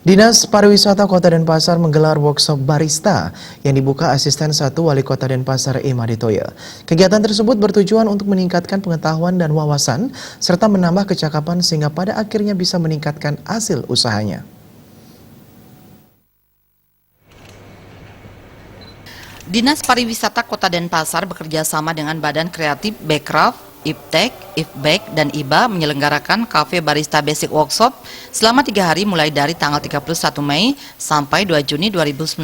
Dinas Pariwisata Kota Denpasar menggelar workshop barista yang dibuka Asisten 1 Wali Kota Denpasar Emma Ditoye. Kegiatan tersebut bertujuan untuk meningkatkan pengetahuan dan wawasan serta menambah kecakapan sehingga pada akhirnya bisa meningkatkan hasil usahanya. Dinas Pariwisata Kota Denpasar bekerja sama dengan Badan Kreatif Bekraf, Iptek, Ifbek, dan IBA menyelenggarakan Cafe Barista Basic Workshop selama 3 hari mulai dari tanggal 31 Mei sampai 2 Juni 2019.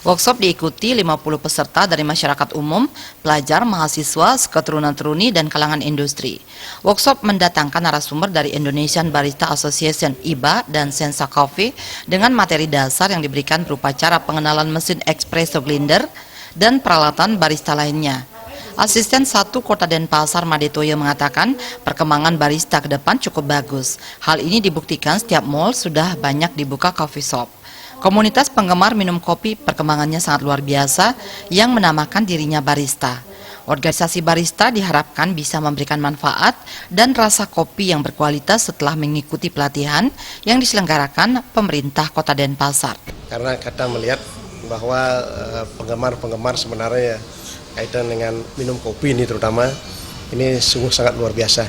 Workshop diikuti 50 peserta dari masyarakat umum, pelajar, mahasiswa, keturunan-turuni, dan kalangan industri. Workshop mendatangkan narasumber dari Indonesian Barista Association IBA dan Sensa Coffee dengan materi dasar yang diberikan berupa cara pengenalan mesin espresso grinder dan peralatan barista lainnya. Asisten 1 Kota Denpasar Madetoye mengatakan perkembangan barista ke depan cukup bagus. Hal ini dibuktikan setiap mall sudah banyak dibuka coffee shop. Komunitas penggemar minum kopi perkembangannya sangat luar biasa yang menamakan dirinya barista. Organisasi barista diharapkan bisa memberikan manfaat dan rasa kopi yang berkualitas setelah mengikuti pelatihan yang diselenggarakan pemerintah Kota Denpasar. Karena kita melihat bahwa penggemar-penggemar sebenarnya kaitan dengan minum kopi ini terutama ini sungguh sangat luar biasa.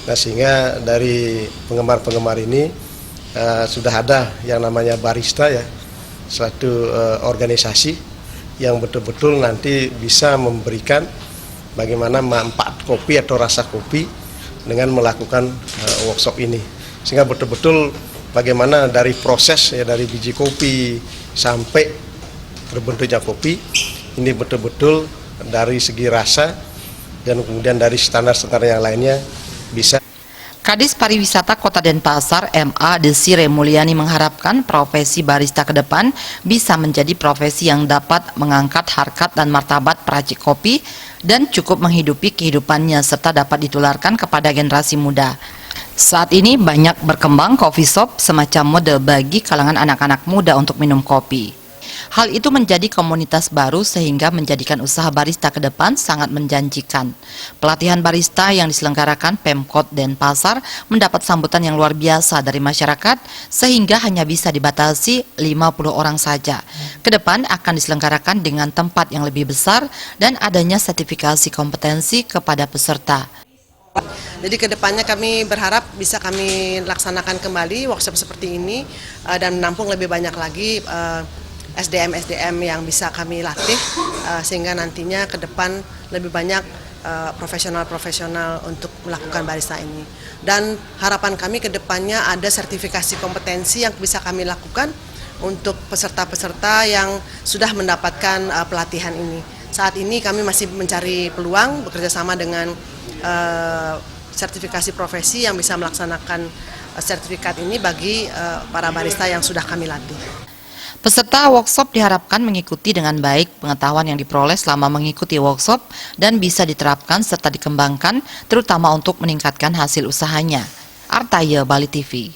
Nah, sehingga dari penggemar-penggemar ini sudah ada yang namanya barista ya, suatu organisasi yang betul-betul nanti bisa memberikan bagaimana manfaat kopi atau rasa kopi dengan melakukan workshop ini. Sehingga betul-betul bagaimana dari proses ya, dari biji kopi sampai terbentuknya kopi ini betul-betul dari segi rasa dan kemudian dari standar-standar yang lainnya bisa. Kadis Pariwisata Kota Denpasar MA Desire Mulyani mengharapkan profesi barista ke depan bisa menjadi profesi yang dapat mengangkat harkat dan martabat peracik kopi dan cukup menghidupi kehidupannya serta dapat ditularkan kepada generasi muda. Saat ini banyak berkembang coffee shop semacam model bagi kalangan anak-anak muda untuk minum kopi. Hal itu menjadi komunitas baru sehingga menjadikan usaha barista ke depan sangat menjanjikan. Pelatihan barista yang diselenggarakan Pemkot Denpasar mendapat sambutan yang luar biasa dari masyarakat sehingga hanya bisa dibatasi 50 orang saja. Kedepan akan diselenggarakan dengan tempat yang lebih besar dan adanya sertifikasi kompetensi kepada peserta. Jadi kedepannya kami berharap bisa kami laksanakan kembali workshop seperti ini dan menampung lebih banyak lagi SDM yang bisa kami latih sehingga nantinya ke depan lebih banyak profesional-profesional untuk melakukan barista ini. Dan harapan kami ke depannya ada sertifikasi kompetensi yang bisa kami lakukan untuk peserta-peserta yang sudah mendapatkan pelatihan ini. Saat ini kami masih mencari peluang bekerja sama dengan sertifikasi profesi yang bisa melaksanakan sertifikat ini bagi para barista yang sudah kami latih. Peserta workshop diharapkan mengikuti dengan baik pengetahuan yang diperoleh selama mengikuti workshop dan bisa diterapkan serta dikembangkan terutama untuk meningkatkan hasil usahanya. Artaya Bali TV.